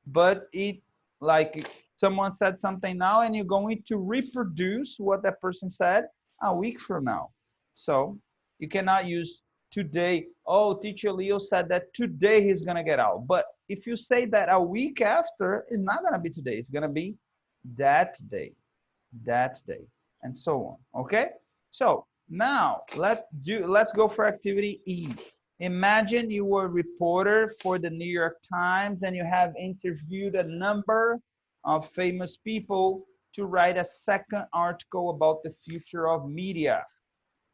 but it, like someone said something now and you're going to reproduce what that person said a week from now. So you cannot use today. Oh, Teacher Leo said that today he's gonna get out. But if you say that a week after, it's not gonna be today, it's gonna be that day, and so on. Okay, so now let's go for activity E. Imagine you were a reporter for the New York Times and you have interviewed a number of famous people to write a second article about the future of media.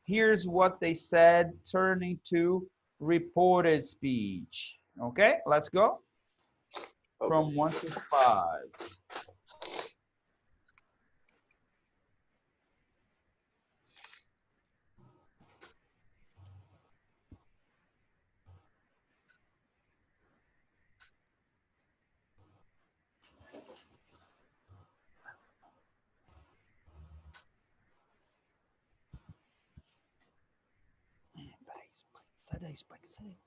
Here's what they said, turning to reported speech. Okay, let's go. From 1 to 5. Sai daí, Spike, sai daí.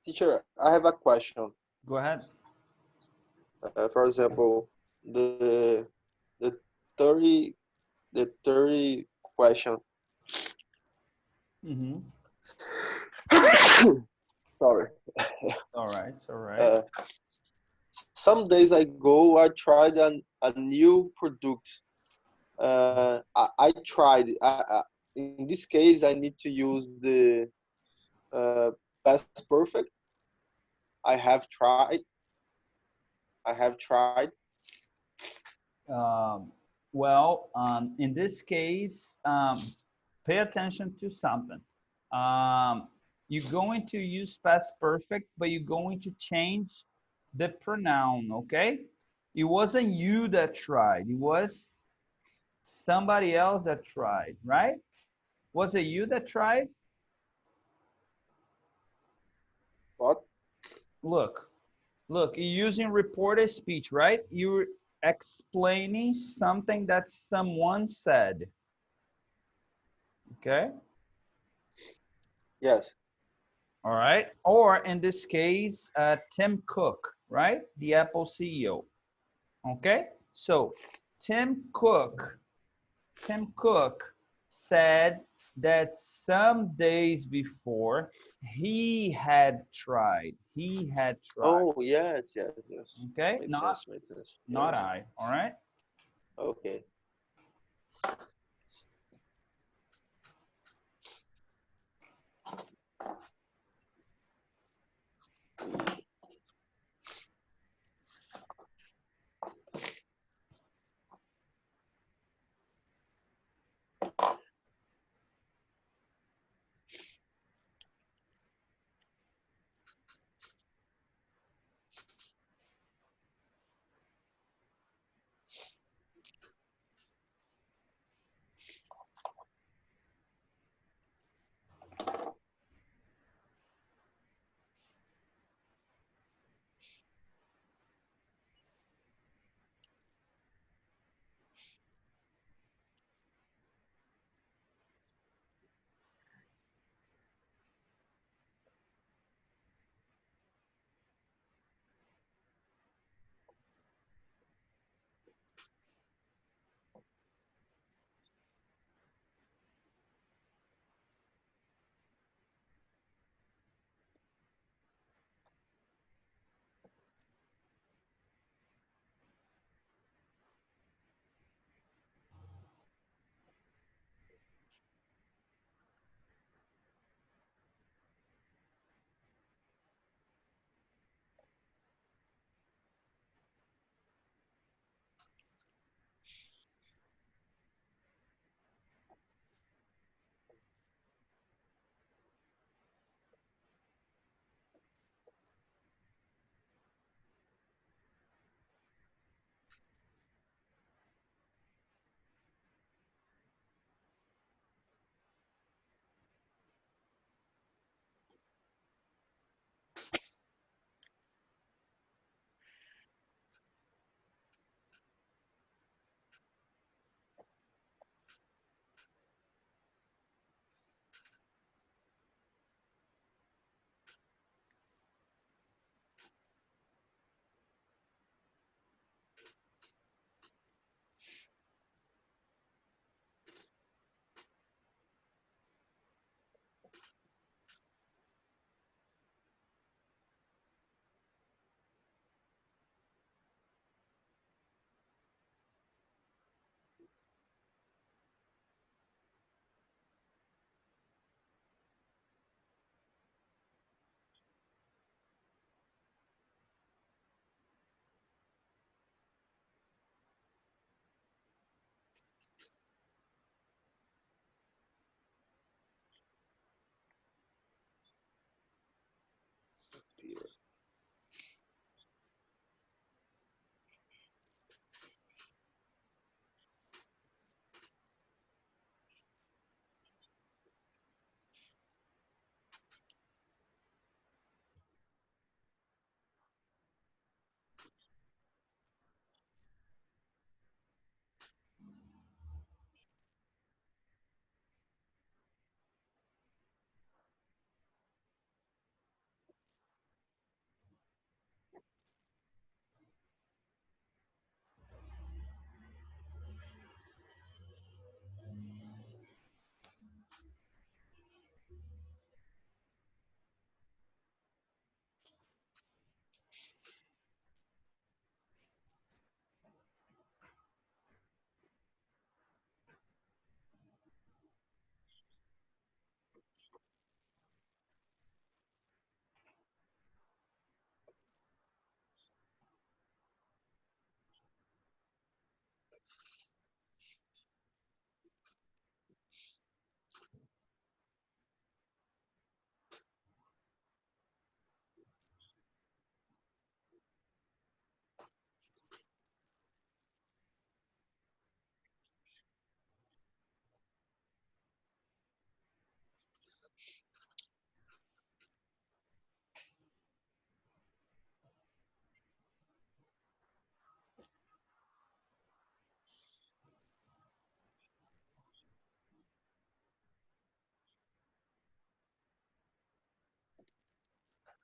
Teacher, I have a question. Go ahead. For example, the the 30 question. Mm-hmm. Sorry. All right. All right. Some days ago, I tried a new product. I tried. In this case, I need to use the past perfect. I have tried. I have tried. Well, in this case, pay attention to something. You're going to use past perfect, but you're going to change the pronoun, okay? It wasn't you that tried. It was somebody else that tried, right? Was it you that tried? What? Look, you're using reported speech, right? You're explaining something that someone said, okay? Yes. All right. Or in this case, Tim Cook, right? The Apple CEO. Okay. So Tim Cook said that some days before he had tried. Oh, yes, yes, yes. Okay. Makes sense, makes sense. Not Yes. I. All right. Okay.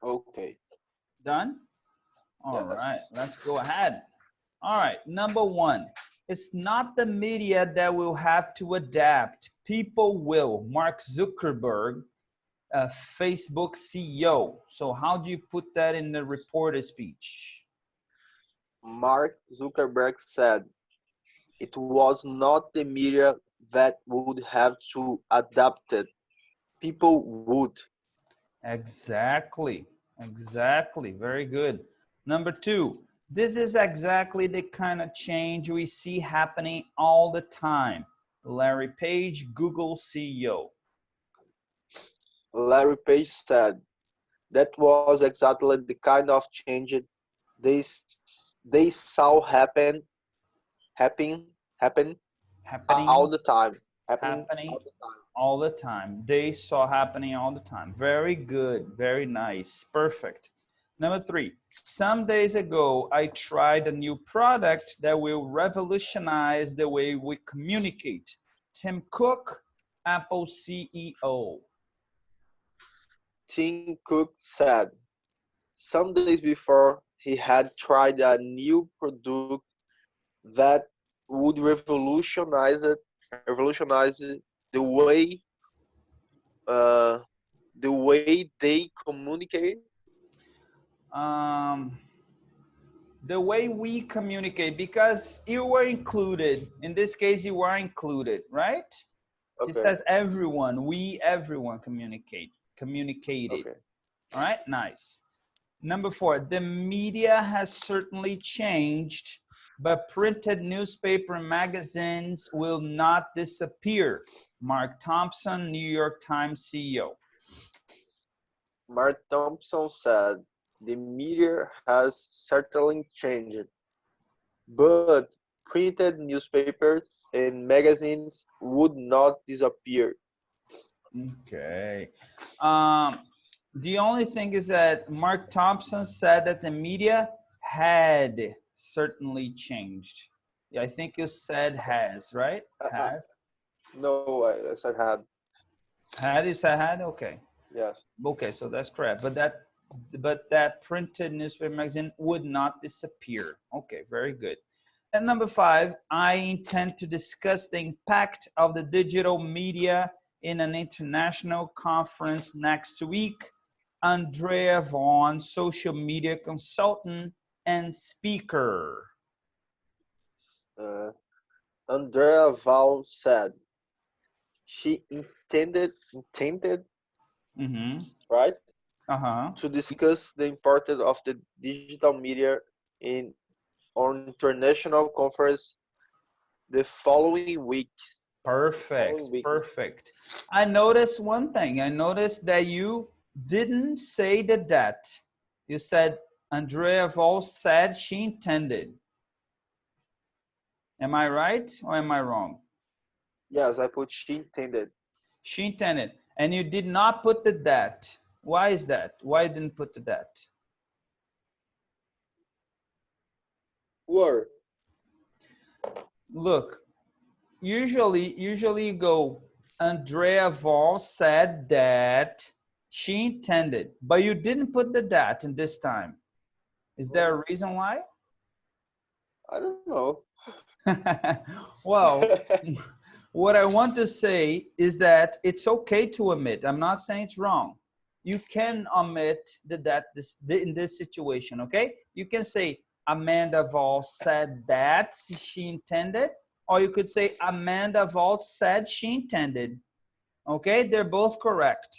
Okay. Done? All Yes. right, let's go ahead. All right, number one. It's not the media that will have to adapt. People will. Mark Zuckerberg, Facebook CEO. So how do you put that in the reporter speech? Mark Zuckerberg said it was not the media that would have to adapt it. People would. Exactly. Exactly. Very good. Number two, this is exactly the kind of change we see happening all the time. Larry Page, Google CEO. Larry Page said that was exactly the kind of change they, they saw happen Happening, all the time. Happening happening all the time. all the time. They saw happening all the time. Very good. Very nice. Perfect. Number three, some days ago, I tried a new product that will revolutionize the way we communicate. Tim Cook, Apple CEO. Tim Cook said some days before he had tried a new product that would revolutionize uh, the way they communicate. The way we communicate, because you were included. In this case, you are included, right? She Okay. says everyone, everyone communicated. Okay. All right, nice. Number four, the media has certainly changed, but printed newspaper and magazines will not disappear. Mark Thompson, New York Times CEO. Mark Thompson said the media has certainly changed, but printed newspapers and magazines would not disappear. Okay. The only thing is that Mark Thompson said that the media had certainly changed. Yeah, I think you said has, right? Had. No, I said had. Had, you said had? Okay. Yes. Okay, so that's correct. But that printed newspaper magazine would not disappear. Okay, very good. And number five, I intend to discuss the impact of the digital media in an international conference next week. Andrea Vaughn, social media consultant and speaker. Andrea Val said she intended, right, to discuss the importance of the digital media in on international conference the following week. Perfect. I noticed one thing. I noticed that you didn't say that. You said Andrea Vaughn said she intended. Am I right or am I wrong? Yes, I put she intended. She intended. And you did not put the that. Why is that? Why didn't put the that? Where? Look, usually you go, Andrea Vaughn said that she intended, but you didn't put the that in this time. Is there a reason why? I don't know. Well, what I want to say is that it's okay to omit. I'm not saying it's wrong. You can omit the that in this situation, okay? You can say Amanda Vault said that she intended, or you could say Amanda Vault said she intended. Okay, they're both correct.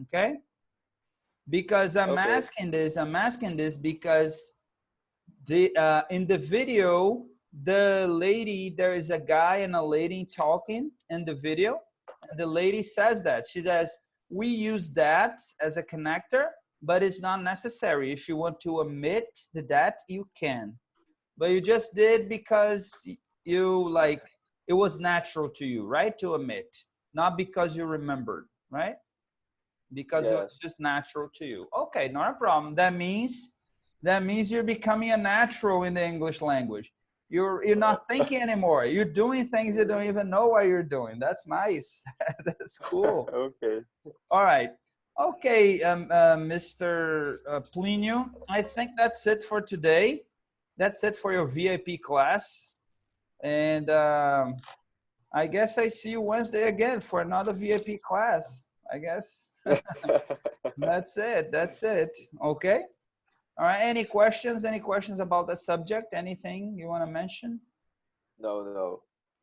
Okay? Because I'm asking this because in the video, the lady, there is a guy and a lady talking in the video, and the lady says that. She says, we use that as a connector, but it's not necessary. If you want to omit the that, you can. But you just did because you like, it was natural to you, right? To omit, not because you remembered, right? Because it was just natural to you. Okay, not a problem. That means you're becoming a natural in the English language. You're not thinking anymore. You're doing things you don't even know what you're doing. That's nice. That's cool. Okay. All right. Okay, Mr. Plinio, I think that's it for today. That's it for your VIP class. And I guess I see you Wednesday again for another VIP class, I guess. That's it. That's it. Okay. All right. Any questions? Any questions about the subject? Anything you want to mention? No, no.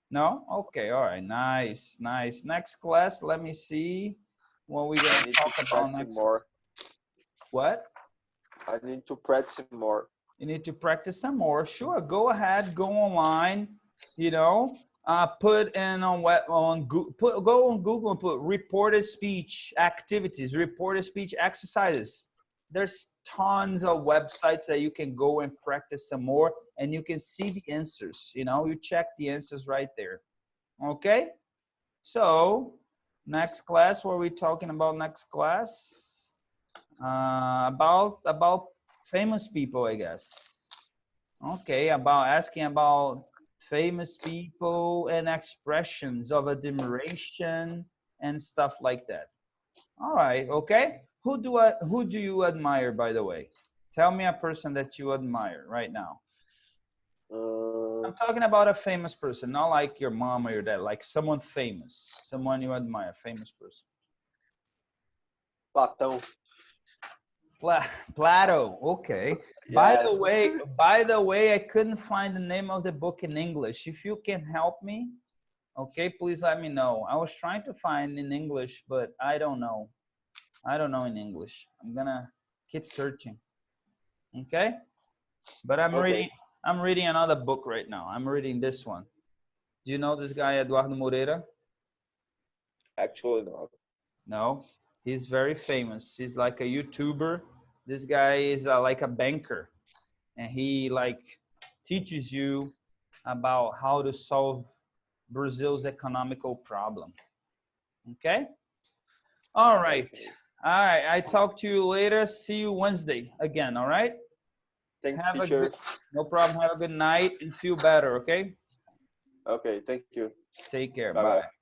No? Okay. All right. Nice. Nice. Next class, let me see what we're going to talk about next. More. What? I need to practice more. You need to practice some more. Sure. Go ahead. Go online. You know, put in on Google, go on Google and put reported speech activities, reported speech exercises. There's tons of websites that you can go and practice some more, and you can see the answers. You know, you check the answers right there. Okay. So next class, what are we talking about next class? About famous people, I guess. Okay, asking about famous people and expressions of admiration and stuff like that. All right, okay. Who do you admire, by the way? Tell me a person that you admire right now. I'm talking about a famous person, not like your mom or your dad, like someone famous, someone you admire, famous person. Platão. Plato, okay. Yes. By the way, I couldn't find the name of the book in English. If you can help me, okay, please let me know. I was trying to find in English, but I don't know. I don't know in English. I'm gonna keep searching. Okay? But I'm reading another book right now. I'm reading this one. Do you know this guy, Eduardo Moreira? Actually, not. No, he's very famous. He's like a YouTuber. This guy is like a banker, and he like teaches you about how to solve Brazil's economical problem. Okay? All right. All right. I talk to you later. See you Wednesday again. All right? Thank you. No problem. Have a good night and feel better. Okay? Okay. Thank you. Take care. Bye-bye. Bye.